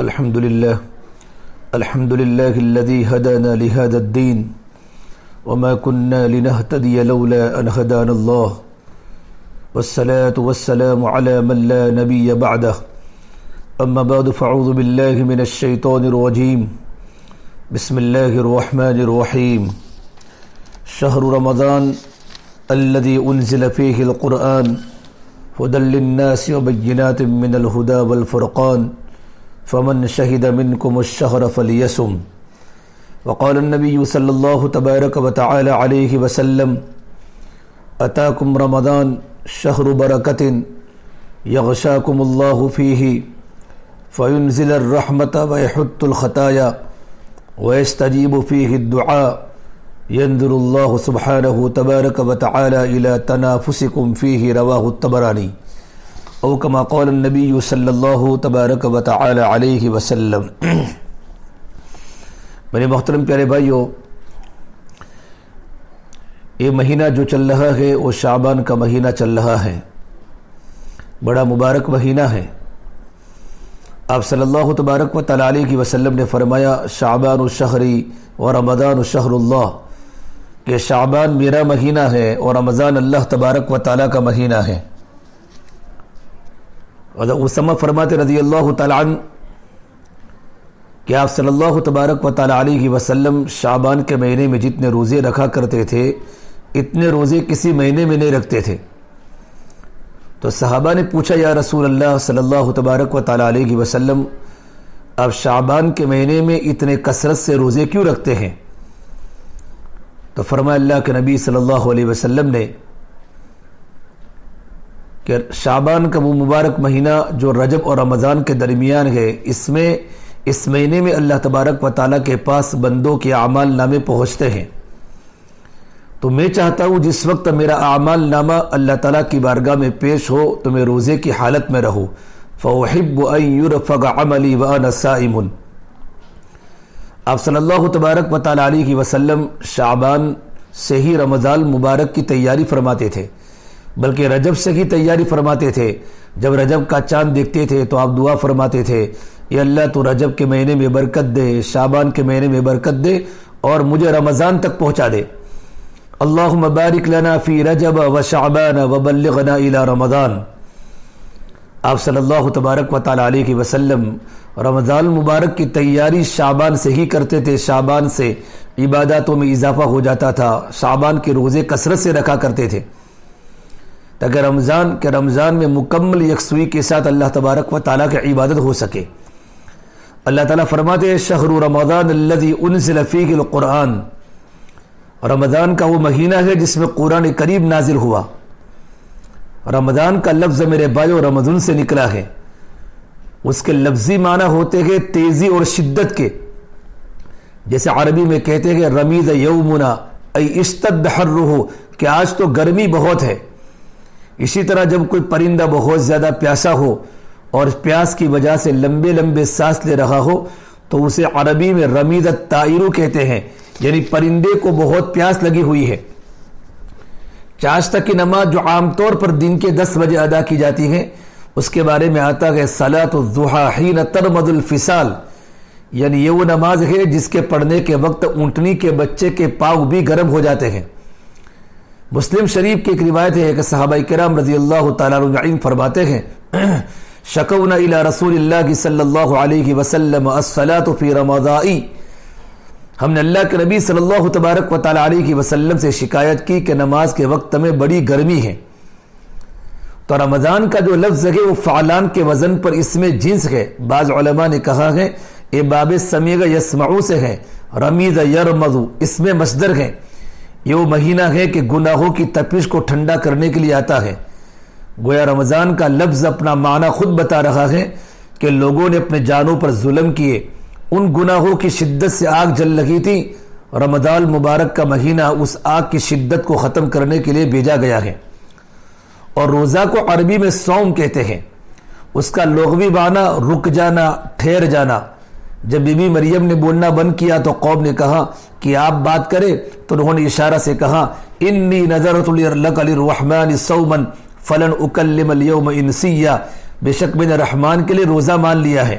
الحمد لله الذي هدانا لهذا الدين وما كنا لنهتدي لولا أن هدانا الله والصلاة والسلام على من لا نبي بعده أما بعد فأعوذ بالله من الشيطان الرجيم بسم الله الرحمن الرحيم شهر رمضان الذي أنزل فيه القرآن هدى للناس وبينات من الهدى والفرقان فمن شهد منكم الشهر فليصم وقال النبي صلى الله تبارك وتعالى عليه وسلم أتاكم رمضان شهر بركة يغشاكم الله فيه فينزل الرحمة ويحط الخطايا ويستجيب فيه الدعاء ينظر الله سبحانه تبارك وتعالى إلى تنافسكم فيه رواه الطبراني او كما قال النبی صلی اللہ تبارک و تعالی علیہ وسلم۔ میرے محترم پیارے بھائیو، یہ مہینہ جو چل رہا ہے وہ شعبان کا مہینہ چل رہا ہے، بڑا مبارک مہینہ ہے۔ آپ صلی اللہ تبارک و تعالی علیہ وسلم نے فرمایا شعبان الشہری و رمضان الشہر اللہ، کہ شعبان میرا مہینہ ہے اور رمضان اللہ تبارک و تعالی کا مہینہ ہے۔ اسامہ فرماتے رضی اللہ تعالیٰ عنہ کہ آپ صلی اللہ تبارک و تعالیٰ علیہ وسلم شعبان کے مہینے میں جتنے روزے رکھا کرتے تھے اتنے روزے کسی مہینے میں نہیں رکھتے تھے۔ تو صحابہ نے پوچھا یا رسول اللہ صلی اللہ تبارک و تعالیٰ علیہ وسلم، آپ شعبان کے مہینے میں اتنے کثرت سے روزے کیوں رکھتے ہیں؟ تو فرمایا اللہ کے نبی صلی اللہ علیہ وسلم نے کہ شعبان کا وہ مبارک مہینہ جو رجب اور رمضان کے درمیان ہے، اس مہینے میں اللہ تبارک و تعالیٰ کے پاس بندوں کے اعمال نامے پہنچتے ہیں۔ تو میں چاہتا ہوں جس وقت میرا اعمال نامہ اللہ تعالیٰ کی بارگاہ میں پیش ہو تو میں روزے کی حالت میں رہوں۔ فَأُحِبُّ أَن يُرْفَعَ عَمَلِي وَأَنَا صَائِمٌ۔ آپ صلی اللہ تبارک و تعالیٰ علیہ وسلم شعبان سے ہی رمضان مبارک کی تیاری فرماتے تھے، بلکہ رجب سے ہی تیاری فرماتے تھے۔ جب رجب کا چاند دیکھتے تھے تو آپ دعا فرماتے تھے، یا اللہ تو رجب کے مہینے میں برکت دے، شعبان کے مہینے میں برکت دے اور مجھے رمضان تک پہنچا دے۔ اللہم بارک لنا فی رجب و شعبان وبلغنا الی رمضان۔ آپ صلی اللہ تبارک و تعالی علیہ وسلم رمضان مبارک کی تیاری شعبان سے ہی کرتے تھے۔ شعبان سے عباداتوں میں اضافہ ہو جاتا تھا، شعبان کے روزے کثرت سے رکھا کرتے تھے تاکہ رمضان میں مکمل یکسوئی کے ساتھ اللہ تبارک و تعالیٰ کی عبادت ہو سکے۔ اللہ تعالیٰ فرماتے ہیں شہر رمضان الذی انزل فیہ القرآن، رمضان کا وہ مہینہ ہے جس میں قرآن کریم نازل ہوا۔ رمضان کا لفظ میرے بھائیو رمضان سے نکلا ہے، اس کے لفظی معنی ہوتے ہیں تیزی اور شدت کے، جیسے عربی میں کہتے ہیں رمیض یومنا ای اشتد حرہ، کہ آج تو گرمی بہت ہے۔ اسی طرح جب کوئی پرندہ بہت زیادہ پیاسا ہو اور پیاس کی وجہ سے لمبے لمبے سانس لے رہا ہو تو اسے عربی میں رمیض الطائر کہتے ہیں، یعنی پرندے کو بہت پیاس لگی ہوئی ہے۔ چاشتہ کی نماز جو عام طور پر دن کے 10 بجے ادا کی جاتی ہے، اس کے بارے میں آتا ہے صلاۃ الضحیٰ حین ترمد الفصال، یعنی یہ وہ نماز ہے جس کے پڑھنے کے وقت اونٹنی کے بچے کے پاؤں بھی گرم ہو جاتے ہیں۔ مسلم شریف کی ایک روایت ہے کہ صحابہ کرام رضی اللہ تعالیٰ عنہ فرماتے ہیں شکونا الی رسول اللہ صلی اللہ علیہ وسلم الصلاۃ فی رمضان، ہم نے اللہ کے نبی صلی اللہ تبارک و تعالیٰ علیہ وسلم سے شکایت کی کہ نماز کے وقت میں بڑی گرمی ہے۔ تو رمضان کا جو لفظ ہے وہ فعلان کے وزن پر اس میں جنس ہے۔ بعض علماء نے کہا ہے یہ باب سمیع یسمعو سے ہے، رمیض یرمض اس میں مصدر ہے۔ یہ وہ مہینہ ہے کہ گناہوں کی تپش کو ٹھنڈا کرنے کے لیے آتا ہے۔ گویا رمضان کا لفظ اپنا معنی خود بتا رہا ہے کہ لوگوں نے اپنے جانوں پر ظلم کیے، ان گناہوں کی شدت سے آگ جل لگی تھی۔ رمضان مبارک کا مہینہ اس آگ کی شدت کو ختم کرنے کے لیے بھیجا گیا ہے۔ اور روزہ کو عربی میں صوم کہتے ہیں، اس کا لغوی معنی رک جانا، ٹھہر جانا۔ جب بی بی مریم نے بولنا بند کیا تو قوم نے کہا کہ آپ بات کریں، تو انہوں نے اشارہ سے کہا انی نذرت لک للرحمن صوما فلن اکلم اليوم انسیا، بے شک میں نے رحمان کے لیے روزہ مان لیا ہے۔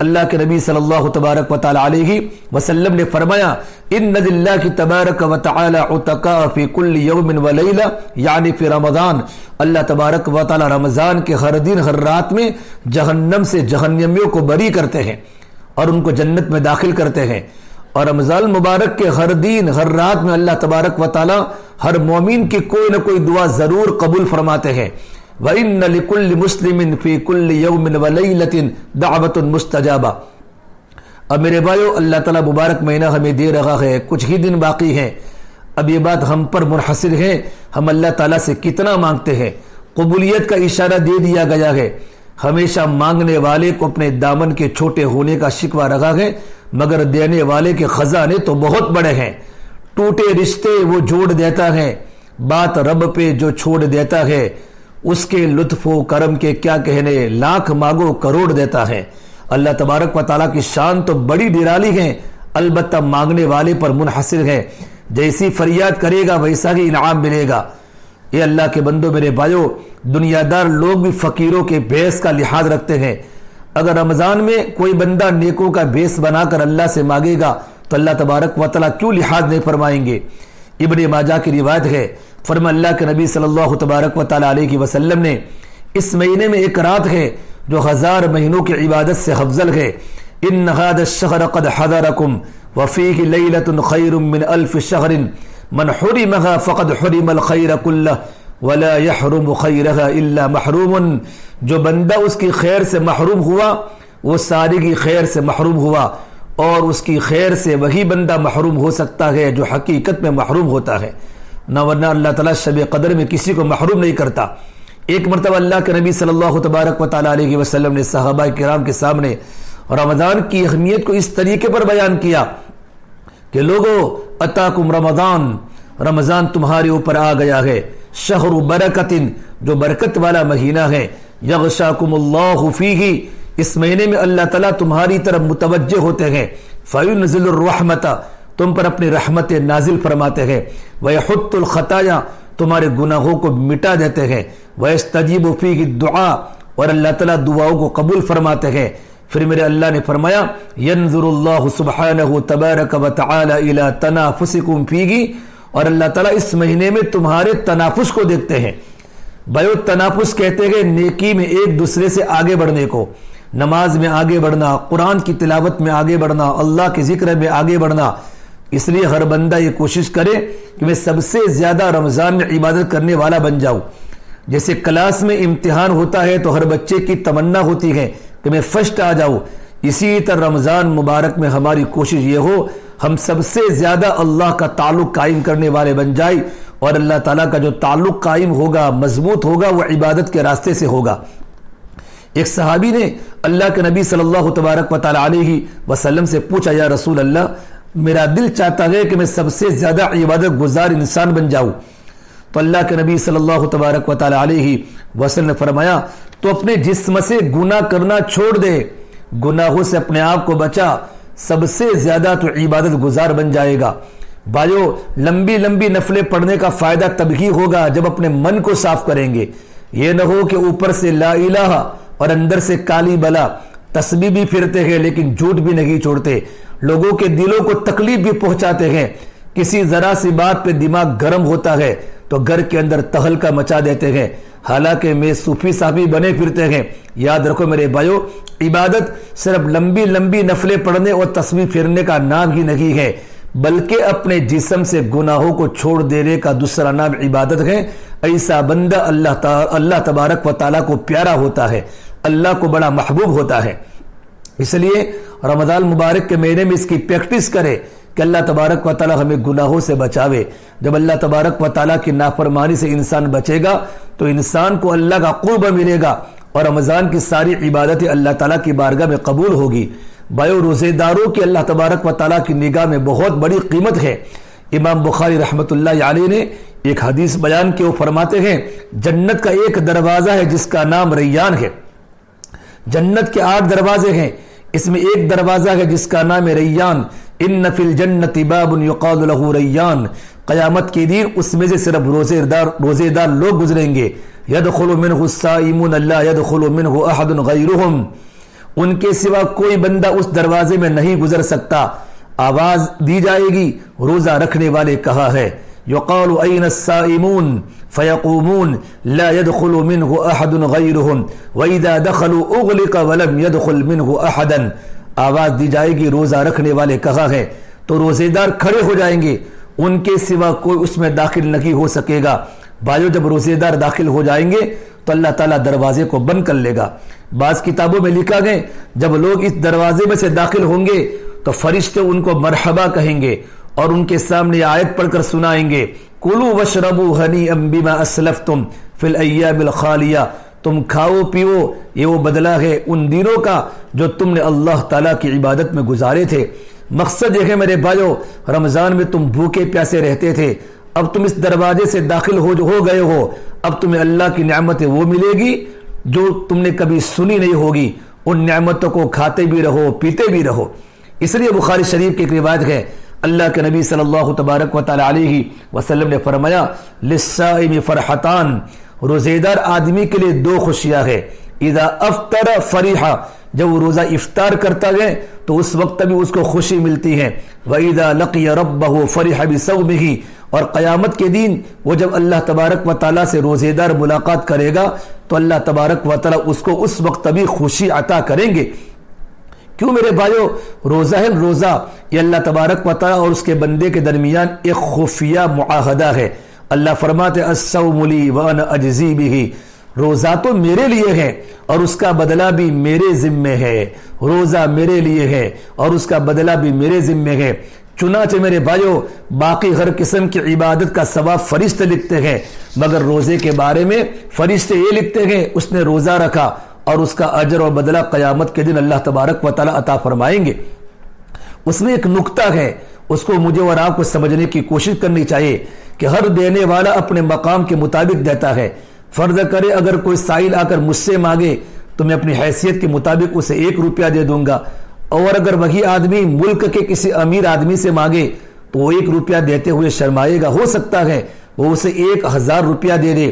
اللہ کے نبی صلی اللہ تبارک و تعالی علیہ وسلم نے فرمایا ان للہ تبارک و تعالی عتقاء فی کل یوم و لیلہ، یعنی فی رمضان، اللہ تبارک و تعالی رمضان کے ہر دن ہر رات میں جہنم سے جہنمیوں کو بری کرتے ہیں اور ان کو جنت میں داخل کرتے ہیں۔ اور رمضان مبارک کے ہر دن ہر رات میں اللہ تبارک و تعالی ہر مومن کی کوئی نہ کوئی دعا ضرور قبول فرماتے ہیں۔ وَإِنَّ لِكُلِّ مُسْلِمٍ فِي كُلِّ يَوْمٍ وَلَيْلَةٍ دَعْوَةٌ مُسْتَجَابَةٌ۔ اب میرے بھائیو، اللہ تعالیٰ مبارک مہینہ ہمیں دے رہا ہے، کچھ ہی دن باقی ہیں۔ اب یہ بات ہم پر منحصر ہے، ہم اللہ تعالیٰ سے کتنا مانگتے ہیں۔ قبولیت کا اشارہ دے دیا گیا ہے۔ ہمیشہ مانگنے والے کو اپنے دامن کے چھوٹے ہونے کا شکوہ رہا ہے، مگر دینے والے کے خزانے تو بہت بڑے ہیں۔ ٹوٹے رشتے وہ جوڑ دیتا ہے، بات رب پہ جو چھوڑ دیتا ہے، اس کے لطف و کرم کے کیا کہنے، لاکھ مانگو کروڑ دیتا ہے۔ اللہ تبارک و تعالیٰ کی شان تو بڑی نرالی ہے، البتہ مانگنے والے پر منحصر ہے۔ جیسی فریاد کرے گا ویسا ہی انعام ملے گا۔ یہ اللہ کے بندو میرے بھائیو، دنیا دار لوگ بھی فقیروں کے بھیس کا لحاظ رکھتے ہیں۔ اگر رمضان میں کوئی بندہ نیکوں کا بھیس بنا کر اللہ سے مانگے گا تو اللہ تبارک و تعالیٰ کیوں لحاظ نہیں فرمائیں گے۔ ابن ماجہ کی روایت ہے، فرما اللہ کے نبی صلی اللہ تبارک و تعالیٰ علیہ وسلم نے اس مہینے میں ایک رات ہے جو 1000 مہینوں کی عبادت سے افضل ہے۔ ان هذا الشهر قد حضركم وفيه ليلة خير من 1000 شهر من حرمها فقد حرم الخير كله ولا يحرم خيرها الا محروم۔ جو بندہ اس کی خیر سے محروم ہوا وہ ساری کی خیر سے محروم ہوا، اور اس کی خیر سے وہی بندہ محروم ہو سکتا ہے جو حقیقت میں محروم ہوتا ہے، نہ ورنہ اللہ تعالیٰ شب قدر میں کسی کو محروم نہیں کرتا۔ ایک مرتبہ اللہ کے نبی صلی اللہ تبارک و تعالیٰ علیہ وسلم نے صحابہ کرام کے سامنے رمضان کی اہمیت کو اس طریقے پر بیان کیا کہ لوگو اتاکم رمضان، رمضان تمہارے اوپر آ گیا ہے، شہر برکت، جو برکت والا مہینہ ہے، یغشاکم اللہ فیہ، اس مہینے میں اللہ تعالیٰ تمہاری طرف متوجہ ہوتے ہیں، فینزل الرحمت، تم پر اپنی رحمت نازل فرماتے ہیں، ویحط الخطایا، تمہارے گناہوں کو مٹا دیتے ہیں، ویستجیب فیہ الدعاء، اور اللہ تعالیٰ دعاؤں کو قبول فرماتے ہیں۔ پھر میرے اللہ نے فرمایا ینظر اللہ سبحانہ تبارک و تعالی الی تنافسکم فیہ، اور اللہ تعالیٰ اس مہینے میں تمہارے تنافس کو دیکھتے ہیں۔ بھائیو، تنافس کہتے ہیں نیکی میں ایک دوسرے سے آگے بڑھنے کو، نماز میں آگے بڑھنا، قرآن کی تلاوت میں آگے بڑھنا، اللہ کے ذکر میں آگے بڑھنا۔ اس لیے ہر بندہ یہ کوشش کرے کہ میں سب سے زیادہ رمضان میں عبادت کرنے والا بن جاؤں۔ جیسے کلاس میں امتحان ہوتا ہے تو ہر بچے کی تمنا ہوتی ہے کہ میں فرسٹ آ جاؤں، اسی طرح رمضان مبارک میں ہماری کوشش یہ ہو ہم سب سے زیادہ اللہ کا تعلق قائم کرنے والے بن جائیں، اور اللہ تعالیٰ کا جو تعلق قائم ہوگا، مضبوط ہوگا، وہ عبادت کے راستے سے ہوگا۔ ایک صحابی نے اللہ کے نبی صلی اللہ تبارک و تعالی علیہ وسلم سے پوچھا، یا رسول اللہ، میرا دل چاہتا ہے کہ میں سب سے زیادہ عبادت گزار انسان بن جاؤں۔ تو اللہ کے نبی صلی اللہ تبارک و تعالی علیہ وسلم نے فرمایا تو اپنے جسم سے گناہ کرنا چھوڑ دے، گناہوں سے اپنے آپ کو بچا، سب سے زیادہ تو عبادت گزار بن جائے گا۔ بھائیو، لمبی لمبی نفلیں پڑھنے کا فائدہ تب ہی ہوگا جب اپنے من کو صاف کریں گے۔ یہ نہ ہو کہ اوپر سے لا الہ اور اندر سے کالی بلا، تسبیح بھی پھرتے ہیں لیکن جھوٹ بھی نہیں چھوڑتے، لوگوں کے دلوں کو تکلیف بھی پہنچاتے ہیں، کسی ذرا سی بات پہ دماغ گرم ہوتا ہے تو گھر کے اندر تہلکہ مچا دیتے ہیں، حالانکہ میں صوفی صاحبی بنے پھرتے ہیں۔ یاد رکھو میرے بھائیو، عبادت صرف لمبی لمبی نفلیں پڑھنے اور تسبیح پھرنے کا نام ہی نہیں ہے، بلکہ اپنے جسم سے گناہوں کو چھوڑ دینے کا دوسرا نام عبادت ہے۔ ایسا بندہ اللہ تبارک و تعالیٰ کو پیارا ہوتا ہے، اللہ کو بڑا محبوب ہوتا ہے۔ اس لیے رمضان مبارک کے مہینے میں اس کی پریکٹس کرے کہ اللہ تبارک و تعالیٰ ہمیں گناہوں سے بچاوے۔ جب اللہ تبارک و تعالیٰ کی نافرمانی سے انسان بچے گا تو انسان کو اللہ کا قرب ملے گا، اور رمضان کی ساری عبادتیں اللہ تعالیٰ کی بارگاہ میں قبول ہوگی۔ بھائیو، روزے داروں کی اللہ تبارک و تعالیٰ کی نگاہ میں بہت بڑی قیمت ہے۔ امام بخاری رحمۃ اللہ علیہ نے ایک حدیث بیان کی، وہ فرماتے ہیں جنت کا ایک دروازہ ہے جس کا نام ریان ہے۔ جنت کے 8 دروازے ہیں، اس میں ایک دروازہ ہے جس کا نام ہے ریان۔ ان فی الجنت باب یقال له ریان، قیامت کے دن اس میں سے صرف روزے دار لوگ گزریں گے۔ یدخل منہ الصائمون لا يدخل منہ احد غیرهم، ان کے سوا کوئی بندہ اس دروازے میں نہیں گزر سکتا۔ آواز دی جائے گی، روزہ رکھنے والے کہاں ہے؟ یقال این الصائمون فیقومون لا يدخل منه احد غیرهم واذا دخلوا اغلق ولم يدخل منه احدا۔ آواز دی جائے گی روزہ رکھنے والے کہاں ہے، تو روزے دار کھڑے ہو جائیں گے، ان کے سوا کوئی اس میں داخل نہیں ہو سکے گا۔ بھائیو، جب روزے دار داخل ہو جائیں گے تو اللہ تعالیٰ دروازے کو بند کر لے گا۔ بعض کتابوں میں لکھا گئے جب لوگ اس دروازے میں سے داخل ہوں گے تو فرشتے ان کو مرحبا کہیں گے اور ان کے سامنے آیت پڑھ کر سنائیں گے، کلوا واشربوا ہنیئا بما اسلفتم فی الایام الخالیہ، تم کھاؤ پیو، یہ وہ بدلہ ہے ان دنوں کا جو تم نے اللہ تعالیٰ کی عبادت میں گزارے تھے۔ مقصد یہ ہے میرے بھائیو، رمضان میں تم بھوکے پیاسے رہتے تھے، اب تم اس دروازے سے داخل ہو گئے ہو، اب تمہیں اللہ کی نعمتیں وہ ملے گی جو تم نے کبھی سنی نہیں ہوگی، ان نعمتوں کو کھاتے بھی رہو پیتے بھی رہو۔ اس لیے بخاری شریف کی ایک روایت ہے، اللہ کے نبی صلی اللہ تبارک و تعالی علیہ وسلم نے فرمایا، للصائم فرحتان، روزیدار آدمی کے لیے دو خوشیاں ہیں، اذا افطر فرحا، جب وہ روزہ افطار کرتا ہے تو اس وقت بھی اس کو خوشی ملتی ہے، وَإِذَا لَقِيَ رَبَّهُ فَرِحَ بِصَوْمِهِ، اور قیامت کے دن وہ جب اللہ تبارک و تعالیٰ سے روزے دار ملاقات کرے گا تو اللہ تبارک و تعالیٰ اس کو اس وقت بھی خوشی عطا کریں گے۔ کیوں میرے بھائیو؟ روزہ ہے، روزہ یہ اللہ تبارک و تعالیٰ اور اس کے بندے کے درمیان ایک خفیہ معاہدہ ہے۔ اللہ فرماتے الصوم لی وانا اجزی بہ، روزہ تو میرے لیے ہے اور اس کا بدلہ بھی میرے ذمے ہے، روزہ میرے لیے ہے اور اس کا بدلہ بھی میرے ذمے ہے۔ چنانچہ میرے بھائیو، باقی ہر قسم کی عبادت کا ثواب فرشتے لکھتے ہیں، مگر روزے کے بارے میں فرشتے یہ لکھتے ہیں اس نے روزہ رکھا اور اس کا اجر اور بدلہ قیامت کے دن اللہ تبارک و تعالیٰ عطا فرمائیں گے۔ اس میں ایک نکتہ ہے، اس کو مجھے اور آپ کو سمجھنے کی کوشش کرنی چاہیے کہ ہر دینے والا اپنے مقام کے مطابق دیتا ہے۔ فرض کرے اگر کوئی سائل آ کر مجھ سے مانگے تو میں اپنی حیثیت کے مطابق اسے 1 روپیہ دے دوں گا، اور اگر وہی آدمی ملک کے کسی امیر آدمی سے مانگے تو وہ 1 روپیہ دیتے ہوئے شرمائے گا، ہو سکتا ہے وہ اسے 1000 روپیہ دے دے،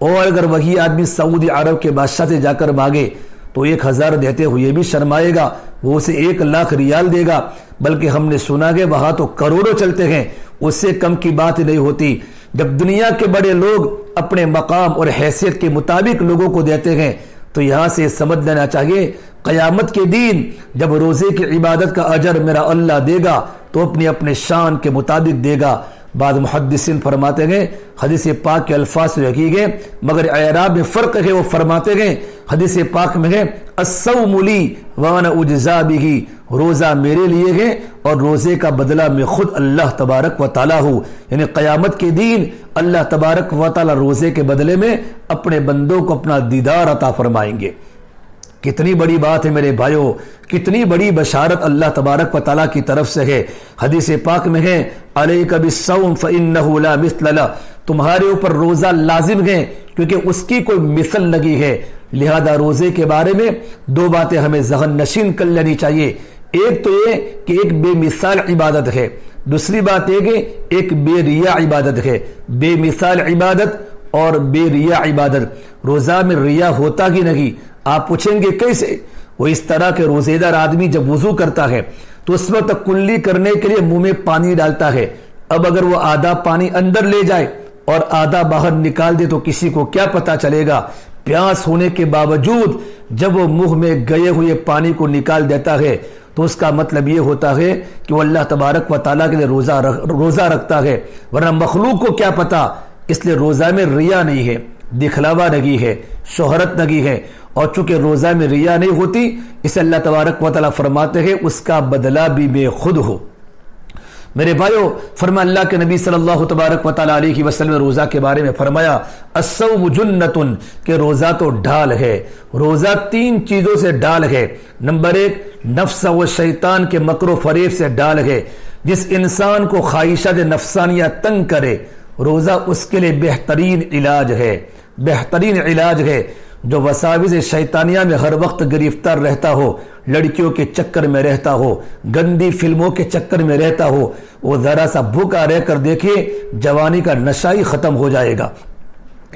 اور اگر وہی آدمی سعودی عرب کے بادشاہ سے جا کر مانگے تو 1000 دیتے ہوئے بھی شرمائے گا، وہ اسے 1 لاکھ ریال دے گا، بلکہ ہم نے سنا کہ وہاں تو کروڑوں چلتے ہیں، اس سے کم کی بات نہیں ہوتی۔ جب دنیا کے بڑے لوگ اپنے مقام اور حیثیت کے مطابق لوگوں کو دیتے ہیں تو یہاں سے سمجھ لینا چاہیے قیامت کے دن جب روزے کی عبادت کا اجر میرا اللہ دے گا تو اپنے شان کے مطابق دے گا۔ بعض محدثین فرماتے ہیں حدیث پاک کے الفاظ سے رکھی گئے مگر اعراب میں فرق ہے، وہ فرماتے ہیں حدیث پاک میں ہے الصوم لی وانا اجزا بہ، روزہ میرے لیے ہے اور روزے کا بدلہ میں خود اللہ تبارک و تعالیٰ ہوں، یعنی قیامت کے دن اللہ تبارک و تعالیٰ روزے کے بدلے میں اپنے بندوں کو اپنا دیدار عطا فرمائیں گے۔ کتنی بڑی بات ہے میرے بھائیو، کتنی بڑی بشارت اللہ تبارک و تعالیٰ کی طرف سے ہے۔ حدیث پاک میں ہے علیک بالصوم فإنہ لا مثل لہ، تمہارے اوپر روزہ لازم ہے کیونکہ اس کی کوئی مثل نہیں ہے۔ لہذا روزے کے بارے میں 2 باتیں ہمیں ذہن نشین کر لینی چاہیے، ایک تو یہ کہ ایک بے مثال عبادت ہے، دوسری بات یہ کہ ایک بے ریا عبادت ہے۔ بے مثال عبادت اور بے ریا عبادت، روزہ میں ریا ہوتا ہی نہیں۔ آپ پوچھیں گے کیسے؟ وہ اس طرح کے روزے دار آدمی جب وضو کرتا ہے تو اس وقت کلی کرنے کے لیے منہ میں پانی ڈالتا ہے، اب اگر وہ آدھا پانی اندر لے جائے اور آدھا باہر نکال دے تو کسی کو کیا پتا چلے گا؟ پیاس ہونے کے باوجود جب وہ منہ میں گئے ہوئے پانی کو نکال دیتا ہے تو اس کا مطلب یہ ہوتا ہے کہ وہ اللہ تبارک و تعالیٰ کے لیے روزہ رکھتا ہے، ورنہ مخلوق کو کیا پتا۔ اس لیے روزہ میں ریا نہیں ہے، دکھلاوا نہیں ہے، شہرت نہیں ہے، اور چونکہ روزہ میں ریا نہیں ہوتی اس اللہ تبارک و تعالیٰ فرماتے ہیں اس کا بدلہ بھی میں خود ہوں۔ میرے بھائیو، فرما اللہ کے نبی صلی اللہ تبارک و تعالیٰ علیہ وسلم نے روزہ کے بارے میں فرمایا الصوم جنتن، کہ روزہ تو ڈھال ہے۔ روزہ 3 چیزوں سے ڈھال ہے۔ نمبر 1 نفس و شیطان کے مکر و فریب سے ڈھال ہے۔ جس انسان کو خواہشات نفسانیہ تنگ کرے روزہ اس کے لیے بہترین علاج ہے، بہترین علاج ہے۔ جو وساوس شیطانیہ میں ہر وقت گرفتار رہتا ہو، لڑکیوں کے چکر میں رہتا ہو، گندی فلموں کے چکر میں رہتا ہو، وہ ذرا سا بھوکا رہ کر دیکھیے جوانی کا نشہ ہی ختم ہو جائے گا۔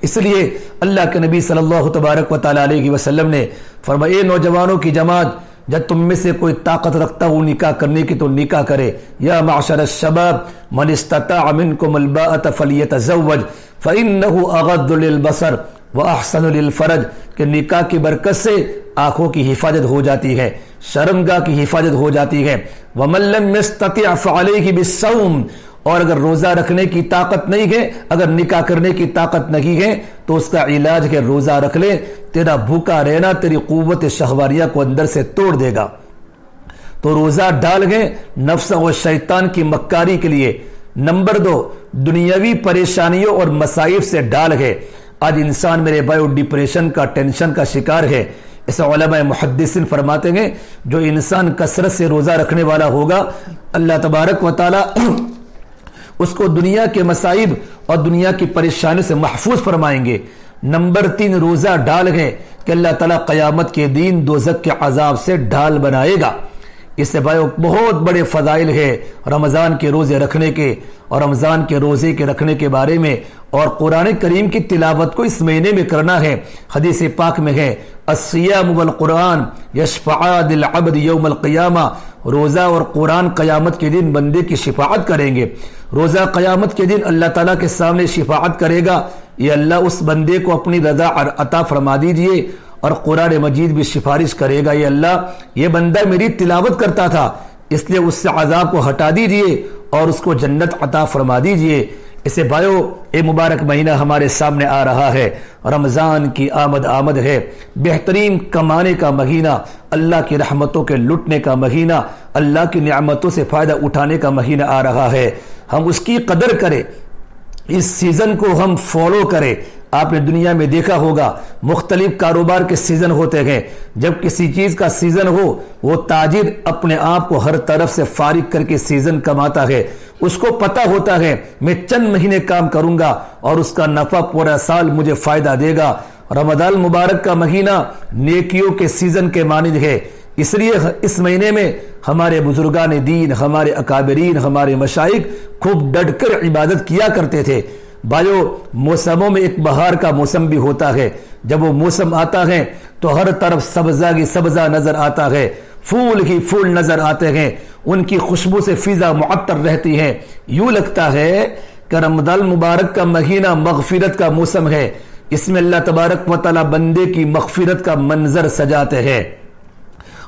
اس لیے اللہ کے نبی صلی اللہ تبارک و تعالی علیہ وسلم نے فرمایا، اے نوجوانوں کی جماعت، جب تم میں سے کوئی طاقت رکھتا ہو نکاح کرنے کی تو نکاح کرے۔ یا معشر الشباب من استطاع منکم الباءۃ فلیتزوج فإنہ اغض للبصر واحسن للفرج، کہ نکاح کی برکت سے آنکھوں کی حفاظت ہو جاتی ہے، شرمگاہ کی حفاظت ہو جاتی ہے۔ ومن لم یستطع فعلیہ بالصوم، اور اگر روزہ رکھنے کی طاقت نہیں ہے، اگر نکاح کرنے کی طاقت نہیں ہے تو اس کا علاج ہے روزہ رکھ لے۔ تیرا بھوکا رہنا تیری قوت شہواریہ کو اندر سے توڑ دے گا۔ تو روزہ ڈال گئے نفس و شیطان کی مکاری کے لیے۔ نمبر 2، دنیاوی پریشانیوں اور مصائب سے ڈال گئے۔ آج انسان میرے بھائیو ڈپریشن کا، ٹینشن کا شکار ہے۔ اس علماء محدثین فرماتے ہیں جو انسان کثرت سے روزہ رکھنے والا ہوگا، اللہ تبارک و تعالی اس کو دنیا کے مصائب اور دنیا کی پریشانی سے محفوظ فرمائیں گے۔ نمبر 3، روزہ ڈال گئے کہ اللہ تعالیٰ قیامت کے دن دوزخ کے عذاب سے ڈھال بنائے گا۔ اس سے بھائیو بہت بڑے فضائل ہے رمضان کے روزے رکھنے کے اور رمضان کے روزے کے رکھنے کے بارے میں، اور قرآن کریم کی تلاوت کو اس مہینے میں کرنا ہے۔ حدیث پاک میں ہے الصیام والقرآن یشفعان للعبد یوم القیامہ، روزہ اور قرآن قیامت کے دن بندے کی شفاعت کریں گے۔ روزہ قیامت کے دن اللہ تعالیٰ کے سامنے شفاعت کرے گا، یہ اللہ اس بندے کو اپنی رضا عطا فرما دیجئے، اور قرآن مجید بھی سفارش کرے گا، یہ اللہ یہ بندہ میری تلاوت کرتا تھا، اس لیے اس سے عذاب کو ہٹا دیجئے اور اس کو جنت عطا فرما دیجئے۔ اسے بھائیو اے مبارک مہینہ ہمارے سامنے آ رہا ہے، رمضان کی آمد ہے، بہترین کمانے کا مہینہ، اللہ کی رحمتوں کے لٹنے کا مہینہ، اللہ کی نعمتوں سے فائدہ اٹھانے کا مہینہ آ رہا ہے۔ ہم اس کی قدر کریں، اس سیزن کو ہم فالو کریں۔ آپ نے دنیا میں دیکھا ہوگا مختلف کاروبار کے سیزن ہوتے ہیں، جب کسی چیز کا سیزن ہو وہ تاجر اپنے آپ کو ہر طرف سے فارغ کر کے سیزن کماتا ہے، اس کو پتہ ہوتا ہے میں چند مہینے کام کروں گا اور اس کا نفع پورا سال مجھے فائدہ دے گا۔ رمضان مبارک کا مہینہ نیکیوں کے سیزن کے مانند ہے، اس لیے اس مہینے میں ہمارے بزرگان دین، ہمارے اکابرین، ہمارے مشائخ خوب ڈٹ کر عبادت کیا کرتے تھے۔ بھائیو موسموں میں ایک بہار کا موسم بھی ہوتا ہے، جب وہ موسم آتا ہے تو ہر طرف سبزہ کی سبزہ نظر آتا ہے، پھول ہی پھول نظر آتے ہیں، ان کی خوشبو سے فضا معطر رہتی ہے، یوں لگتا ہے کہ رمضان مبارک کا مہینہ مغفرت کا موسم ہے، اس میں اللہ تبارک و تعالی بندے کی مغفرت کا منظر سجاتے ہیں۔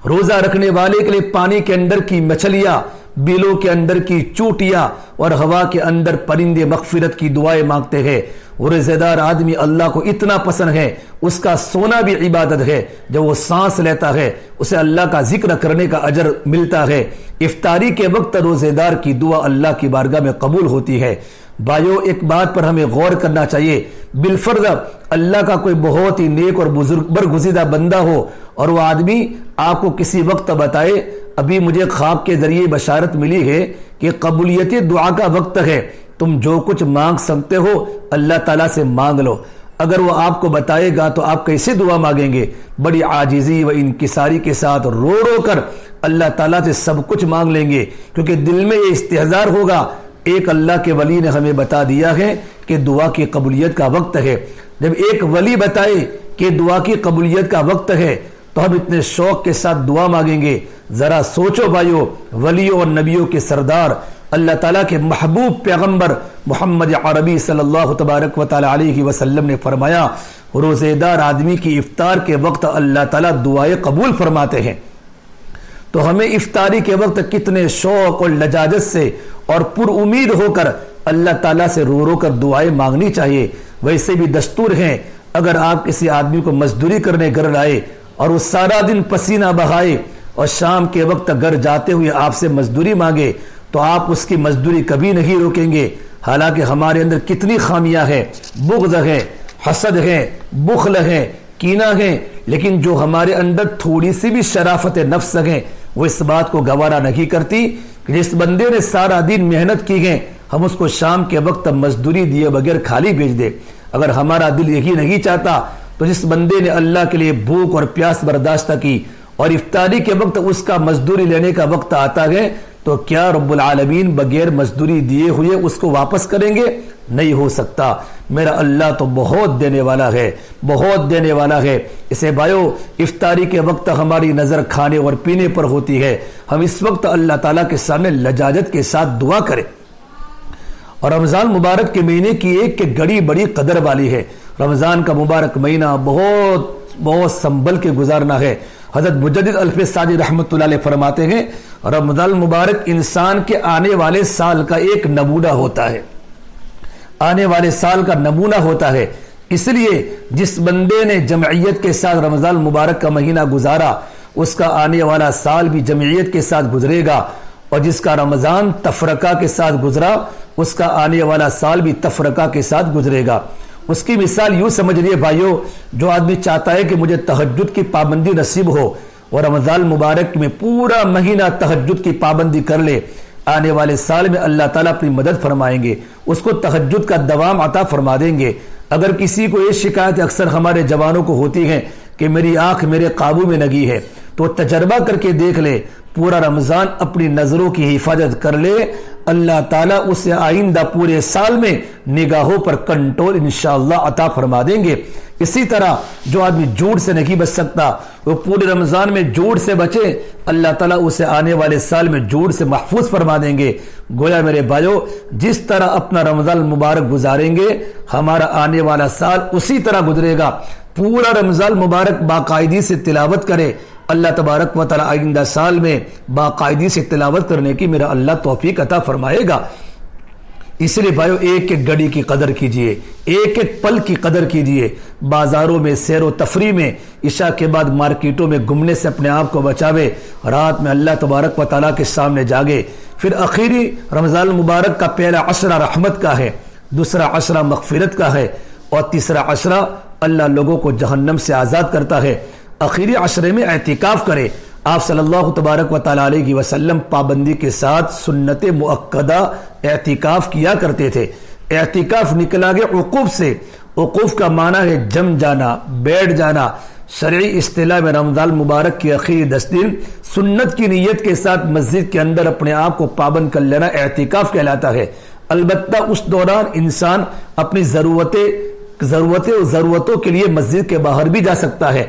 روزہ رکھنے والے کے لیے پانی کے اندر کی مچھلیاں، بیلوں کے اندر کی چوٹیاں اور ہوا کے اندر پرندے مغفرت کی دعائیں مانگتے ہیں۔ وہ روزہ دار آدمی اللہ کو اتنا پسند ہے، اس کا سونا بھی عبادت ہے، جب وہ سانس لیتا ہے اسے اللہ کا ذکر کرنے کا اجر ملتا ہے۔ افطاری کے وقت روزہ دار کی دعا اللہ کی بارگاہ میں قبول ہوتی ہے۔ بھائیو ایک بات پر ہمیں غور کرنا چاہیے، بالفرض اللہ کا کوئی بہت ہی نیک اور بزرگ برگزیدہ بندہ ہو اور وہ آدمی آپ کو کسی وقت بتائے ابھی مجھے خواب کے ذریعے بشارت ملی ہے کہ قبولیت دعا کا وقت ہے، تم جو کچھ مانگ سکتے ہو اللہ تعالیٰ سے مانگ لو، اگر وہ آپ کو بتائے گا تو آپ کیسے دعا مانگیں گے؟ بڑی عاجزی و انکساری کے ساتھ رو رو کر اللہ تعالیٰ سے سب کچھ مانگ لیں گے، کیونکہ دل میں یہ استحضار ہوگا ایک اللہ کے ولی نے ہمیں بتا دیا ہے کہ دعا کی قبولیت کا وقت ہے۔ جب ایک ولی بتائے کہ دعا کی قبولیت کا وقت ہے تو ہم اتنے شوق کے ساتھ دعا مانگیں گے۔ ذرا سوچو بھائیو، ولیوں اور نبیوں کے سردار اللہ تعالیٰ کے محبوب پیغمبر محمد عربی صلی اللہ تبارک و تعالی علیہ وسلم نے فرمایا روزے دار آدمی کی افطار کے وقت اللہ تعالیٰ دعائیں قبول فرماتے ہیں۔ تو ہمیں افطاری کے وقت کتنے شوق اور لجاجت سے اور پر امید ہو کر اللہ تعالیٰ سے رو رو کر دعائیں مانگنی چاہیے۔ ویسے بھی دستور ہیں، اگر آپ کسی آدمی کو مزدوری کرنے گھر لائے اور وہ سارا دن پسینہ بہائے اور شام کے وقت گھر جاتے ہوئے آپ سے مزدوری مانگے تو آپ اس کی مزدوری کبھی نہیں روکیں گے، حالانکہ ہمارے اندر کتنی خامیاں ہیں، بغض ہے، حسد ہے، بخل ہے، کینہ ہے، لیکن جو ہمارے اندر تھوڑی سی بھی شرافت نفس ہے وہ اس بات کو گوارا نہیں کرتی کہ جس بندے نے سارا دن محنت کی ہے ہم اس کو شام کے وقت مزدوری دیے بغیر خالی بھیج دے۔ اگر ہمارا دل یہی نہیں چاہتا تو جس بندے نے اللہ کے لیے بھوک اور پیاس برداشت کی اور افطاری کے وقت اس کا مزدوری لینے کا وقت آتا ہے تو کیا رب العالمین بغیر مزدوری دیے ہوئے اس کو واپس کریں گے؟ نہیں ہو سکتا۔ میرا اللہ تو بہت دینے والا ہے، بہت دینے والا ہے۔ اسے بھائیو، افطاری کے وقت ہماری نظر کھانے اور پینے پر ہوتی ہے، ہم اس وقت اللہ تعالیٰ کے سامنے لجاجت کے ساتھ دعا کریں۔ اور رمضان مبارک کے مہینے کی ایک گڑی بڑی قدر والی ہے۔ رمضان کا مبارک مہینہ بہت سنبھل کے گزارنا ہے۔ حضرت مجدد الف ساجی رحمۃ اللہ علیہ فرماتے ہیں رمضان مبارک انسان کے آنے والے سال کا ایک نمونہ ہوتا ہے، آنے والے سال کا نمونہ ہوتا ہے۔ اس لیے جس بندے نے جمعیت کے ساتھ رمضان مبارک کا مہینہ گزارا اس کا آنے والا سال بھی جمعیت کے ساتھ گزرے گا، اور جس کا رمضان تفرقہ کے ساتھ گزرا اس کا آنے والا سال بھی تفرقہ کے ساتھ گزرے گا۔ اس کی مثال یوں سمجھ لیے بھائیو، جو آدمی چاہتا ہے کہ مجھے تہجد کی پابندی نصیب ہو اور رمضان مبارک میں پورا مہینہ تہجد کی پابندی کر لے، آنے والے سال میں اللہ تعالیٰ اپنی مدد فرمائیں گے، اس کو تہجد کا دوام عطا فرما دیں گے۔ اگر کسی کو یہ شکایت اکثر ہمارے جوانوں کو ہوتی ہے کہ میری آنکھ میرے قابو میں لگی ہے، تو تجربہ کر کے دیکھ لے، پورا رمضان اپنی نظروں کی حفاظت کر لے، اللہ تعالیٰ اسے آئندہ پورے سال میں نگاہوں پر کنٹرول انشاءاللہ عطا فرما دیں گے۔ اسی طرح جو آدمی جھوٹ سے نہیں بچ سکتا وہ پورے رمضان میں جھوٹ سے بچے، اللہ تعالیٰ اسے آنے والے سال میں جھوٹ سے محفوظ فرما دیں گے۔ گویا میرے بھائیو، جس طرح اپنا رمضان مبارک گزاریں گے ہمارا آنے والا سال اسی طرح گزرے گا۔ پورا رمضان مبارک باقاعدگی سے تلاوت کرے، اللہ تبارک و تعالی آئندہ سال میں باقاعدگی سے تلاوت کرنے کی میرا اللہ توفیق عطا فرمائے گا۔ اس لیے بھائیو، ایک ایک گھڑی کی قدر کیجئے، ایک ایک پل کی قدر کیجئے۔ بازاروں میں سیر و تفریح میں، عشاء کے بعد مارکیٹوں میں گھومنے سے اپنے آپ کو بچاوے، رات میں اللہ تبارک و تعالیٰ کے سامنے جاگے۔ پھر آخری رمضان مبارک کا پہلا عشرہ رحمت کا ہے، دوسرا عشرہ مغفرت کا ہے، اور تیسرا عشرہ اللہ لوگوں کو جہنم سے آزاد کرتا ہے۔ آخری عشرے میں اعتکاف کرے۔ آپ صلی اللہ تبارک و تعالی علیہ وسلم پابندی کے ساتھ سنت مؤکدہ اعتکاف کیا کرتے تھے۔ اعتکاف نکلا گیا عقوف سے۔ عقوف کا معنی ہے جم جانا، بیٹھ جانا۔ شرعی اصطلاح میں رمضان مبارک کی آخری 10 دن سنت کی نیت کے ساتھ مسجد کے اندر اپنے آپ کو پابند کر لینا اعتکاف کہلاتا ہے۔ البتہ اس دوران انسان اپنی ضرورتوں کے لیے مسجد کے باہر بھی جا سکتا ہے۔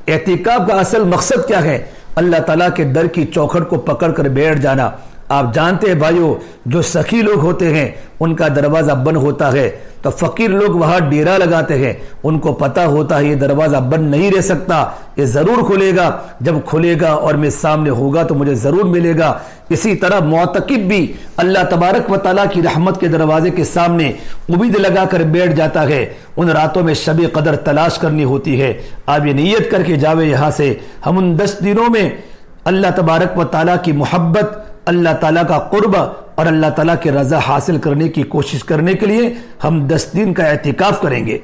اعتکاف کا اصل مقصد کیا ہے؟ اللہ تعالیٰ کے در کی چوکھٹ کو پکڑ کر بیٹھ جانا۔ آپ جانتے ہیں بھائیو، جو سخی لوگ ہوتے ہیں ان کا دروازہ بند ہوتا ہے، تو فقیر لوگ وہاں ڈیرا لگاتے ہیں، ان کو پتہ ہوتا ہے یہ دروازہ بند نہیں رہ سکتا، یہ ضرور کھلے گا، جب کھلے گا اور میں سامنے ہوگا تو مجھے ضرور ملے گا۔ اسی طرح معتکف بھی اللہ تبارک و تعالیٰ کی رحمت کے دروازے کے سامنے امید لگا کر بیٹھ جاتا ہے۔ ان راتوں میں شب قدر تلاش کرنی ہوتی ہے۔ آپ یہ نیت کر کے جاوے یہاں سے، ہم ان 10 دنوں میں اللہ تبارک و تعالیٰ کی محبت، اللہ تعالیٰ کا قرب اور اللہ تعالیٰ کی رضا حاصل کرنے کی کوشش کرنے کے لیے ہم 10 دن کا اعتکاف کریں گے۔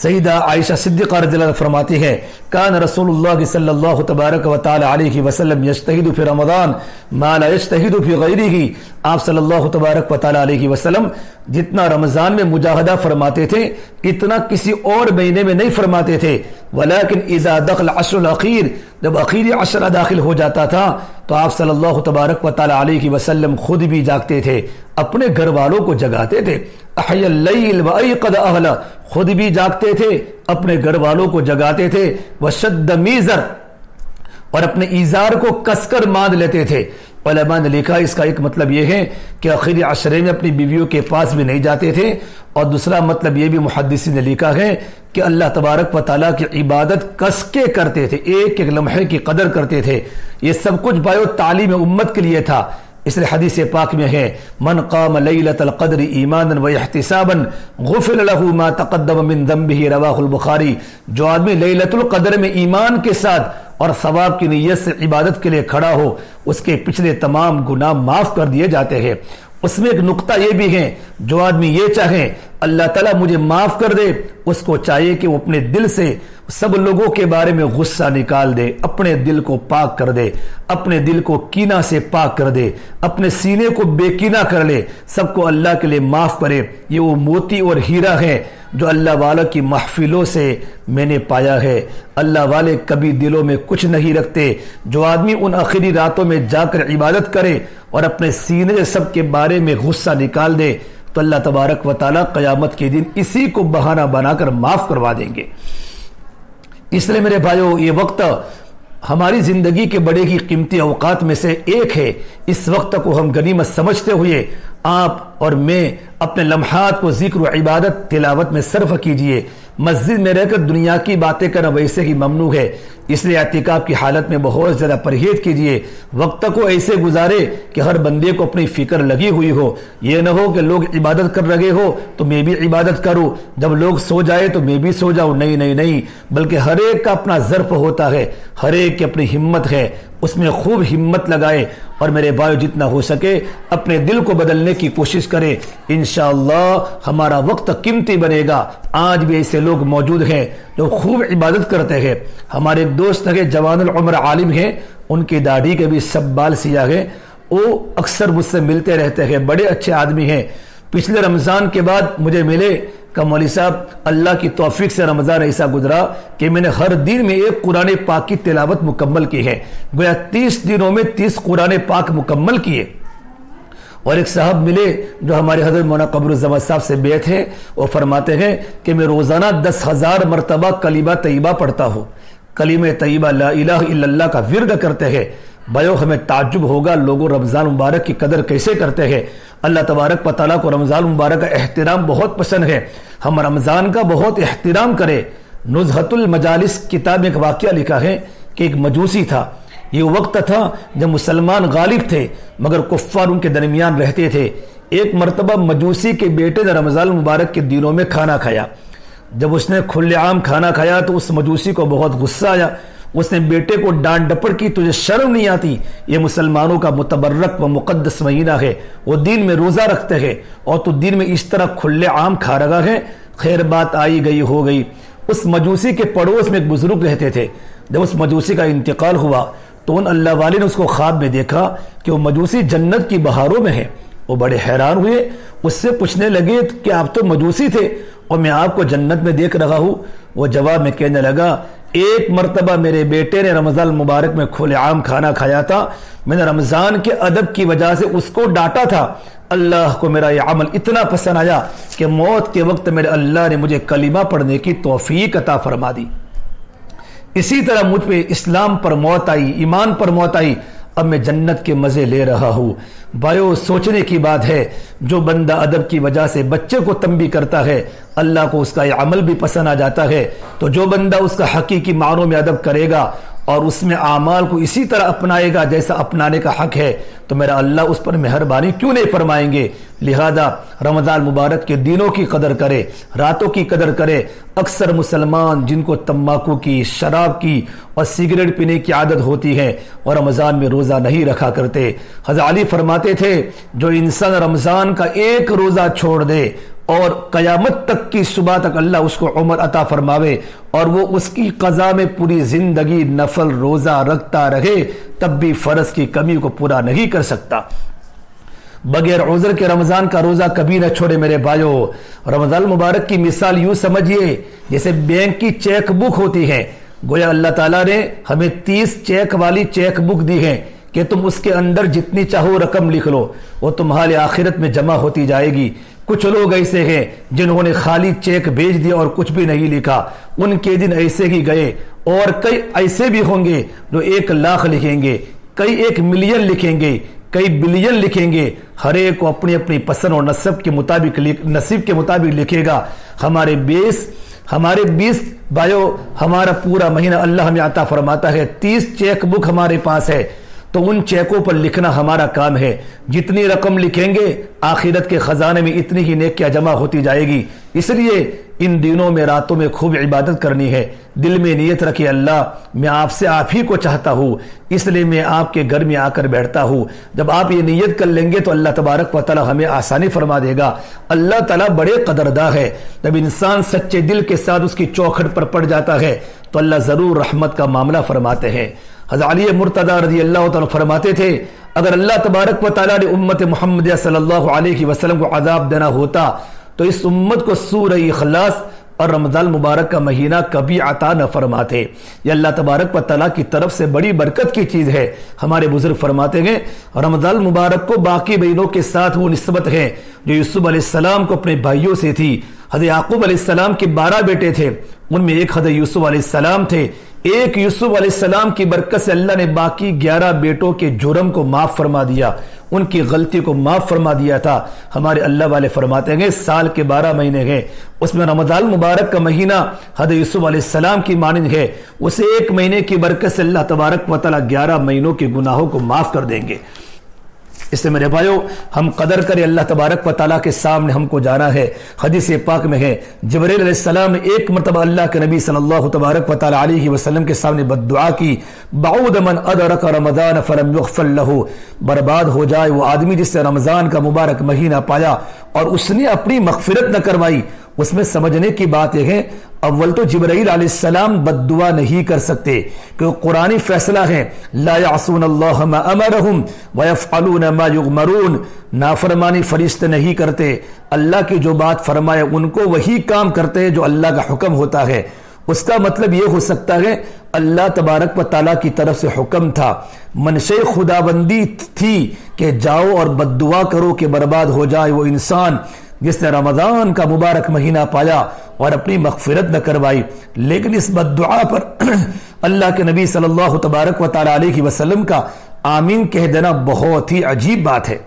سیدہ عائشہ صدیقہ رضی اللہ عنہا فرماتی ہے کان رسول اللہ صلی اللہ تبارک و تعالی علیہ وسلم یجتہد فی رمضان ما لا یجتہد فی غیرہ۔ آپ صلی اللہ تبارک و تعالی علیہ وسلم جتنا رمضان میں مجاہدہ فرماتے تھے اتنا کسی اور مہینے میں نہیں فرماتے تھے، ولیکن اذا دخل عشر الاخیر، جب اخیری عشرہ داخل ہو جاتا تھا تو آپ صلی اللہ تبارک و تعالی علیہ وسلم خود بھی جاگتے تھے، اپنے گھر والوں کو جگاتے تھے۔ احیا اللیل وایقظ اہلہ، خود بھی جاگتے تھے، اپنے گھر والوں کو جگاتے تھے۔ وشد میزر، اور اپنے ایزار کو کس کر باندھ لیتے تھے۔ علماء نے لکھا اس کا ایک مطلب یہ ہے کہ آخری عشرے میں اپنی بیویوں کے پاس بھی نہیں جاتے تھے، اور دوسرا مطلب یہ بھی محدثین نے لکھا ہے کہ اللہ تبارک و تعالیٰ کی عبادت کس کے کرتے تھے، ایک ایک لمحے کی قدر کرتے تھے۔ یہ سب کچھ بایو تعلیم امت کے لیے تھا۔ اس لیے حدیث پاک میں ہے من قام لیلۃ القدر ایمانا واحتسابا غفر له ما تقدم من ذنبه، رواہ البخاری۔ جو آدمی لیلۃ القدر میں ایمان کے ساتھ اور ثواب کی نیت سے عبادت کے لیے کھڑا ہو، اس کے پچھلے تمام گناہ معاف کر دیے جاتے ہیں۔ اس میں ایک نقطہ یہ بھی ہے، جو آدمی یہ چاہے اللہ تعالیٰ مجھے معاف کر دے، اس کو چاہیے کہ وہ اپنے دل سے سب لوگوں کے بارے میں غصہ نکال دے، اپنے دل کو پاک کر دے، اپنے دل کو کینہ سے پاک کر دے، اپنے سینے کو بے کینہ کر لے، سب کو اللہ کے لیے معاف کرے۔ یہ وہ موتی اور ہیرا ہے جو اللہ والوں کی محفلوں سے میں نے پایا ہے۔ اللہ والے کبھی دلوں میں کچھ نہیں رکھتے۔ جو آدمی ان آخری راتوں میں جا کر عبادت کرے اور اپنے سینے سے سب کے بارے میں غصہ نکال دے تو اللہ تبارک و تعالیٰ قیامت کے دن اسی کو بہانہ بنا کر معاف کروا دیں گے۔ اس لیے میرے بھائیو، یہ وقت ہماری زندگی کے بڑے ہی قیمتی اوقات میں سے ایک ہے۔ اس وقت کو ہم غنیمت سمجھتے ہوئے آپ اور میں اپنے لمحات کو ذکر و عبادت تلاوت میں صرف کیجئے۔ مسجد میں رہ کر دنیا کی باتیں کرنا ویسے ہی ممنوع ہے، اس لیے اعتکاف کی حالت میں بہت زیادہ پرہیز کیجئے۔ وقت کو ایسے گزارے کہ ہر بندے کو اپنی فکر لگی ہوئی ہو، یہ نہ ہو کہ لوگ عبادت کر رہے ہو تو میں بھی عبادت کروں، جب لوگ سو جائے تو میں بھی سو جاؤں۔ نہیں نہیں نہیں، بلکہ ہر ایک کا اپنا ظرف ہوتا ہے، ہر ایک کی اپنی ہمت ہے، اس میں خوب ہمت لگائے اور میرے بھائیو جتنا ہو سکے اپنے دل کو بدلنے کی کوشش کرے، انشاءاللہ ہمارا وقت قیمتی بنے گا۔ آج بھی ایسے لوگ موجود ہیں جو خوب عبادت کرتے ہیں۔ ہمارے ایک دوست ہے جوان العمر عالم ہیں، ان کی داڑھی کے بھی سب بال سیاہ ہیں، وہ اکثر مجھ سے ملتے رہتے ہیں، بڑے اچھے آدمی ہیں۔ پچھلے رمضان کے بعد مجھے ملے کہ مولوی صاحب اللہ کی توفیق سے رمضان ایسا گزرا کہ میں نے ہر دن میں ایک قرآن پاک کی تلاوت مکمل کی ہے، گویا 30 دنوں میں 30 قرآن پاک مکمل کیے۔ اور ایک صاحب ملے جو ہمارے حضرت مولانا قمر الزمان صاحب سے بیعت ہیں، وہ فرماتے ہیں کہ میں روزانہ 10,000 مرتبہ کلمہ طیبہ پڑھتا ہوں۔ کلمہ طیبہ لا الہ الا اللہ کا ورد کرتے ہیں۔ بھائیو ہمیں تعجب ہوگا لوگوں رمضان مبارک کی قدر کیسے کرتے ہیں۔ اللہ تبارک و تعالیٰ کو رمضان مبارک کا احترام بہت پسند ہے، ہم رمضان کا بہت احترام کریں۔ نزہۃ المجالس کتاب میں ایک واقعہ لکھا ہے کہ ایک مجوسی تھا، یہ وقت تھا جب مسلمان غالب تھے مگر کفار ان کے درمیان رہتے تھے۔ ایک مرتبہ مجوسی کے بیٹے نے رمضان مبارک کے دنوں میں کھانا کھایا، جب اس نے کھلے عام کھانا کھایا تو اس مجوسی کو بہت غصہ آیا، اس نے بیٹے کو ڈانٹ ڈپٹ کی، تجھے شرم نہیں آتی؟ یہ مسلمانوں کا متبرک و مقدس مہینہ ہے، وہ دین میں روزہ رکھتے ہیں اور تو دین میں اس طرح کھلے عام کھا رہا ہے۔ خیر بات آئی گئی ہو گئی۔ اس مجوسی کے پڑوس میں ایک بزرگ رہتے تھے، جب اس مجوسی کا انتقال ہوا تو ان اللہ والے نے اس کو خواب میں دیکھا کہ وہ مجوسی جنت کی بہاروں میں ہے۔ وہ بڑے حیران ہوئے، اس سے پوچھنے لگے کہ آپ تو مجوسی تھے اور میں آپ کو جنت میں دیکھ رہا ہوں۔ وہ جواب میں کہنے لگا، ایک مرتبہ میرے بیٹے نے رمضان مبارک میں کھلے عام کھانا کھایا تھا، میں نے رمضان کے ادب کی وجہ سے اس کو ڈانٹا تھا، اللہ کو میرا یہ عمل اتنا پسند آیا کہ موت کے وقت میرے اللہ نے مجھے کلمہ پڑھنے کی توفیق عطا فرما دی۔ اسی طرح مجھ پہ اسلام پر موت آئی، ایمان پر موت آئی، اب میں جنت کے مزے لے رہا ہوں۔ بھائیو سوچنے کی بات ہے، جو بندہ ادب کی وجہ سے بچے کو تنبیہ کرتا ہے اللہ کو اس کا یہ عمل بھی پسند آ جاتا ہے، تو جو بندہ اس کا حقیقی معنوں میں ادب کرے گا اور اس میں اعمال کو اسی طرح اپنائے گا جیسا اپنانے کا حق ہے تو میرا اللہ اس پر مہربانی کیوں نہیں فرمائیں گے۔ لہذا رمضان مبارک کے دنوں کی قدر کرے، راتوں کی قدر کرے۔ اکثر مسلمان جن کو تمباکو کی، شراب کی اور سگریٹ پینے کی عادت ہوتی ہے اور رمضان میں روزہ نہیں رکھا کرتے، حضرت علی فرماتے تھے جو انسان رمضان کا ایک روزہ چھوڑ دے اور قیامت تک کی صبح تک اللہ اس کو عمر عطا فرماوے اور وہ اس کی قضا میں پوری زندگی نفل روزہ رکھتا رہے تب بھی فرض کی کمی کو پورا نہیں کر سکتا۔ بغیر عذر کے رمضان کا روزہ کبھی نہ چھوڑے میرے بھائیو۔ رمضان مبارک کی مثال یوں سمجھیے جیسے بینک کی چیک بک ہوتی ہے، گویا اللہ تعالیٰ نے ہمیں 30 چیک والی چیک بک دی ہے کہ تم اس کے اندر جتنی چاہو رقم لکھ لو، وہ تمہارے آخرت میں جمع ہوتی جائے گی۔ کچھ لوگ ایسے ہیں جنہوں نے خالی چیک بھیج دیا اور کچھ بھی نہیں لکھا، ان کے دن ایسے ہی گئے، اور کئی ایسے بھی ہوں گے جو 1 لاکھ لکھیں گے، کئی 1 ملین لکھیں گے، کئی بلین لکھیں گے، ہر ایک کو اپنی اپنی پسند اور نصیب کے مطابق لکھے گا۔ ہمارے 20 بھائیو ہمارا پورا مہینہ اللہ ہمیں عطا فرماتا ہے، 30 چیک بک ہمارے پاس ہے، تو ان چیکوں پر لکھنا ہمارا کام ہے۔ جتنی رقم لکھیں گے آخرت کے خزانے میں اتنی ہی نیکیاں جمع ہوتی جائے گی۔ اس لیے ان دنوں میں راتوں میں خوب عبادت کرنی ہے، دل میں نیت رکھے اللہ میں آپ سے آپ ہی کو چاہتا ہوں، اس لیے میں آپ کے گھر میں آ کر بیٹھتا ہوں۔ جب آپ یہ نیت کر لیں گے تو اللہ تبارک و تعالی ہمیں آسانی فرما دے گا۔ اللہ تعالیٰ بڑے قدردار ہے، جب انسان سچے دل کے ساتھ اس کی چوکھٹ پر پڑ جاتا ہے تو اللہ ضرور رحمت کا معاملہ فرماتے ہیں۔ حضرت علی مرتضیٰ رضی اللہ تعالیٰ فرماتے تھے اگر اللہ تبارک و تعالیٰ نے امت محمدیہ صلی اللہ علیہ وسلم کو عذاب دینا ہوتا تو اس امت کو سورہ اخلاص اور رمضان مبارک کا مہینہ کبھی عطا نہ فرماتے۔ یہ اللہ تبارک و تعالیٰ کی طرف سے بڑی برکت کی چیز ہے۔ ہمارے بزرگ فرماتے ہیں رمضان مبارک کو باقی مہینوں کے ساتھ وہ نسبت ہے جو یوسف علیہ السلام کو اپنے بھائیوں سے تھی۔ حضرت یعقوب علیہ السلام کے 12 بیٹے تھے، ان میں ایک حضرت یوسف علیہ السلام تھے۔ ایک یوسف علیہ السلام کی برکت سے اللہ نے باقی 11 بیٹوں کے جرم کو معاف فرما دیا، ان کی غلطی کو معاف فرما دیا تھا۔ ہمارے اللہ والے فرماتے ہیں سال کے 12 مہینے ہیں، اس میں رمضان مبارک کا مہینہ حضرت یوسف علیہ السلام کی مانند ہے، اسے ایک مہینے کی برکت سے اللہ تبارک و تعالیٰ 11 مہینوں کے گناہوں کو معاف کر دیں گے۔ اس سے میرے بھائیو ہم قدر کریں، اللہ تبارک و تعالیٰ کے سامنے ہم کو جانا ہے۔ حدیث پاک میں ہے جبرائیل علیہ السلام نے ایک مرتبہ اللہ کے نبی صلی اللہ تبارک و تعالیٰ علیہ وسلم کے سامنے بددعا کی، بعود من ادرک رمضان فلم یغفر لہ، برباد ہو جائے وہ آدمی جس نے رمضان کا مبارک مہینہ پایا اور اس نے اپنی مغفرت نہ کروائی۔ اس میں سمجھنے کی بات یہ ہے اول تو جبرائیل علیہ السلام بد دعا نہیں کر سکتے کیونکہ قرآنی فیصلہ ہے لا یعصون اللہ ما امرہم ویفعلون ما یغمرون، نافرمانی فرشتے نہیں کرتے، اللہ کی جو بات فرمائے ان کو وہی کام کرتے جو اللہ کا حکم ہوتا ہے۔ اس کا مطلب یہ ہو سکتا ہے اللہ تبارک و تعالیٰ کی طرف سے حکم تھا، منشے خداوندی تھی کہ جاؤ اور بد دعا کرو کہ برباد ہو جائے وہ انسان جس نے رمضان کا مبارک مہینہ پایا اور اپنی مغفرت نہ کروائی۔ لیکن اس بد دعا پر اللہ کے نبی صلی اللہ تبارک و تعالیٰ علیہ وسلم کا آمین کہہ دینا بہت ہی عجیب بات ہے۔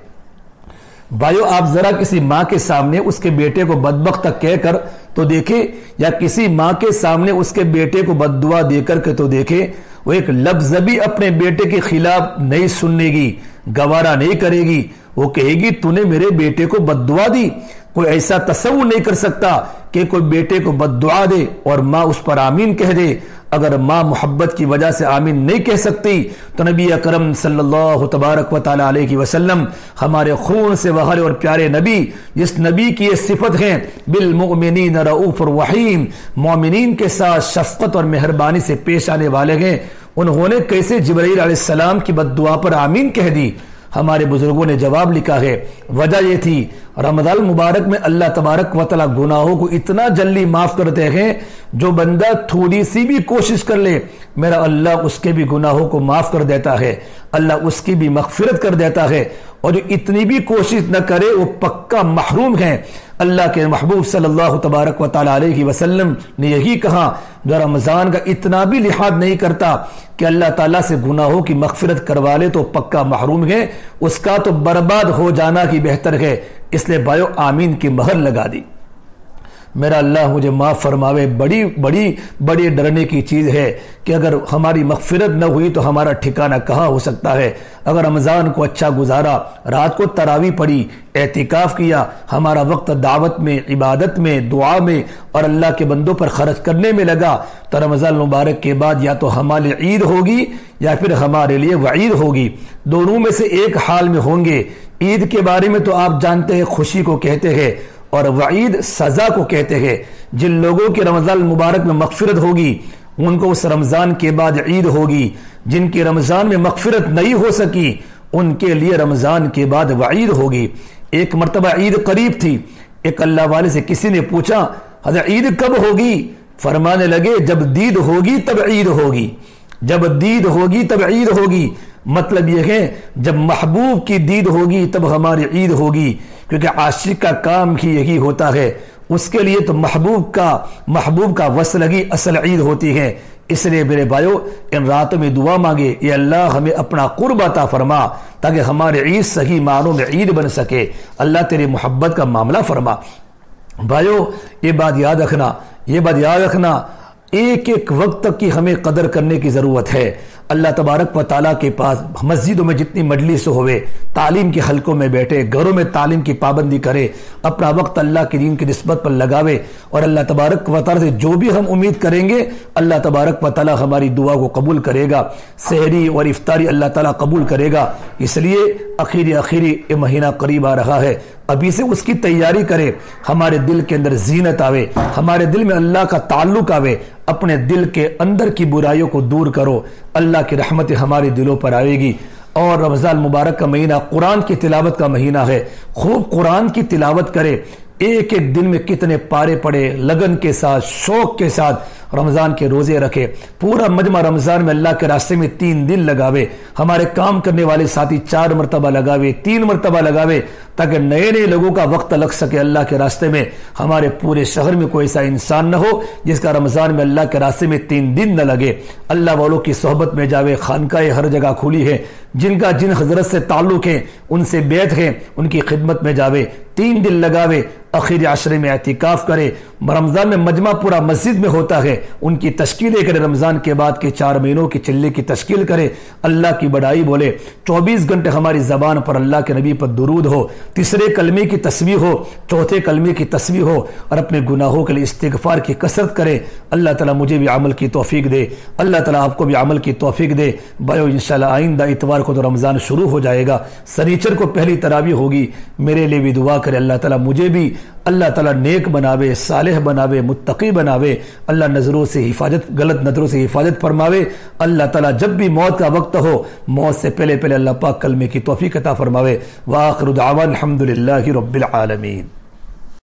بھائیو آپ ذرا کسی ماں کے سامنے اس کے بیٹے کو بدبخت کہہ کر تو دیکھیں، یا کسی ماں کے سامنے اس کے بیٹے کو بد دعا دے کر کے تو دیکھیں، وہ ایک لفظ بھی اپنے بیٹے کے خلاف نہیں سننے گی، گوارا نہیں کرے گی، وہ کہے گی تو نے میرے بیٹے کو بد دعا دی۔ کوئی ایسا تصور نہیں کر سکتا کہ کوئی بیٹے کو بد دعا دے اور ماں اس پر آمین کہہ دے۔ اگر ماں محبت کی وجہ سے آمین نہیں کہہ سکتی تو نبی اکرم صلی اللہ تبارک و تعالیٰ علیہ وسلم ہمارے خون سے وہرے اور پیارے نبی، جس نبی کی یہ صفت ہے بالمؤمنین رؤوف الرحیم، مومنین کے ساتھ شفقت اور مہربانی سے پیش آنے والے ہیں، انہوں نے کیسے جبرائیل علیہ السلام کی بد دعا پر آمین کہہ دی؟ ہمارے بزرگوں نے جواب لکھا ہے وجہ یہ تھی رمضان مبارک میں اللہ تبارک و تعالیٰ گناہوں کو اتنا جلدی معاف کرتے ہیں، جو بندہ تھوڑی سی بھی کوشش کر لے میرا اللہ اس کے بھی گناہوں کو معاف کر دیتا ہے، اللہ اس کی بھی مغفرت کر دیتا ہے، اور جو اتنی بھی کوشش نہ کرے وہ پکا محروم ہے۔ اللہ کے محبوب صلی اللہ تبارک و تعالیٰ علیہ وسلم نے یہی کہا جو رمضان کا اتنا بھی لحاظ نہیں کرتا کہ اللہ تعالیٰ سے گناہوں کی مغفرت کروا لے تو پکا محروم ہے، اس کا تو برباد ہو جانا کی بہتر ہے۔ اس لیے بھائیو آمین کی مہر لگا دی۔ میرا اللہ مجھے معاف فرماوے، بڑی بڑی بڑی ڈرنے کی چیز ہے کہ اگر ہماری مغفرت نہ ہوئی تو ہمارا ٹھکانہ کہاں ہو سکتا ہے۔ اگر رمضان کو اچھا گزارا، رات کو تراویح پڑھی، اعتکاف کیا، ہمارا وقت دعوت میں، عبادت میں، دعا میں اور اللہ کے بندوں پر خرچ کرنے میں لگا تو رمضان مبارک کے بعد یا تو ہمارے عید ہوگی یا پھر ہمارے لیے وعید ہوگی، دونوں میں سے ایک حال میں ہوں گے۔ عید کے بارے میں تو آپ جانتے ہیں خوشی کو کہتے ہیں اور وعید سزا کو کہتے ہیں۔ جن لوگوں کی رمضان مبارک میں مغفرت ہوگی ان کو اس رمضان کے بعد عید ہوگی، جن کی رمضان میں مغفرت نہیں ہو سکی ان کے لیے رمضان کے بعد وعید ہوگی۔ ایک مرتبہ عید قریب تھی، ایک اللہ والے سے کسی نے پوچھا حضرت عید کب ہوگی؟ فرمانے لگے جب دید ہوگی تب عید ہوگی، جب دید ہوگی تب عید ہوگی۔ مطلب یہ ہے جب محبوب کی دید ہوگی تب ہماری عید ہوگی، کیونکہ عاشق کا کام ہی یہی ہوتا ہے، اس کے لیے تو محبوب کا وصلگی اصل عید ہوتی ہے۔ اس لیے میرے بھائیو ان راتوں میں دعا مانگے یا اللہ ہمیں اپنا قرب عطا فرما تاکہ ہمارے عید صحیح معنوں میں عید بن سکے، اللہ تیری محبت کا معاملہ فرما۔ بھائیو یہ بات یاد رکھنا ایک ایک وقت تک کی ہمیں قدر کرنے کی ضرورت ہے۔ اللہ تبارک و تعالیٰ کے پاس مسجدوں میں جتنی مجلس ہوئے، تعلیم کے حلقوں میں بیٹھے، گھروں میں تعلیم کی پابندی کرے، اپنا وقت اللہ کے دین کی نسبت پر لگاوے، اور اللہ تبارک و تعالیٰ سے جو بھی ہم امید کریں گے اللہ تبارک و تعالیٰ ہماری دعا کو قبول کرے گا، سحری اور افطاری اللہ تعالیٰ قبول کرے گا۔ اس لیے آخری یہ مہینہ قریب آ رہا ہے، ابھی سے اس کی تیاری کرے، ہمارے دل کے اندر زینت آوے، ہمارے دل میں اللہ کا تعلق آوے، اپنے دل کے اندر کی برائیوں کو دور کرو، اللہ کی رحمت ہمارے دلوں پر آئے گی۔ اور رمضان مبارک کا مہینہ قرآن کی تلاوت کا مہینہ ہے، خوب قرآن کی تلاوت کرے، ایک ایک دن میں کتنے پارے پڑے، لگن کے ساتھ، شوق کے ساتھ رمضان کے روزے رکھے، پورا مجمع رمضان میں اللہ کے راستے میں 3 دن لگاوے، ہمارے کام کرنے والے ساتھی 4 مرتبہ لگاوے، 3 مرتبہ لگاوے، تاکہ نئے نئے لوگوں کا وقت لگ سکے اللہ کے راستے میں۔ ہمارے پورے شہر میں کوئی ایسا انسان نہ ہو جس کا رمضان میں اللہ کے راستے میں 3 دن نہ لگے۔ اللہ والوں کی صحبت میں جاوے، خانقاہیں ہر جگہ کھلی ہے، جن کا جن حضرت سے تعلق ہے ان سے بیعت ہے، ان کی خدمت میں جاوے، 3 دن لگاوے، آخری عشرے میں اعتکاف کرے۔ رمضان میں مجمع پورا مسجد میں ہوتا ہے، ان کی تشکیلیں کرے، رمضان کے بعد کے 4 مہینوں کی چلے کی تشکیل کرے، اللہ کی بڑائی بولے، 24 گھنٹے ہماری زبان پر اللہ کے نبی پر درود ہو، تیسرے کلمے کی تسبیح ہو، چوتھے کلمے کی تسبیح ہو، اور اپنے گناہوں کے لیے استغفار کی کثرت کرے۔ اللہ تعالیٰ مجھے بھی عمل کی توفیق دے، اللہ تعالیٰ آپ کو بھی عمل کی توفیق دے۔ بھائیو انشاءاللہ آئندہ اتوار کو تو رمضان شروع ہو جائے گا، سنیچر کو پہلی تراویح ہوگی، میرے لیے بھی دعا کرے اللہ تعالیٰ مجھے بھی اللہ تعالیٰ نیک بناوے، صالح بناوے، متقی بناوے، اللہ نظروں سے حفاظت، غلط نظروں سے حفاظت فرماوے۔ اللہ تعالیٰ جب بھی موت کا وقت ہو، موت سے پہلے اللہ پاک کلمے کی توفیق عطا فرماوے۔ وآخر دعوانا الحمدللہ رب العالمین۔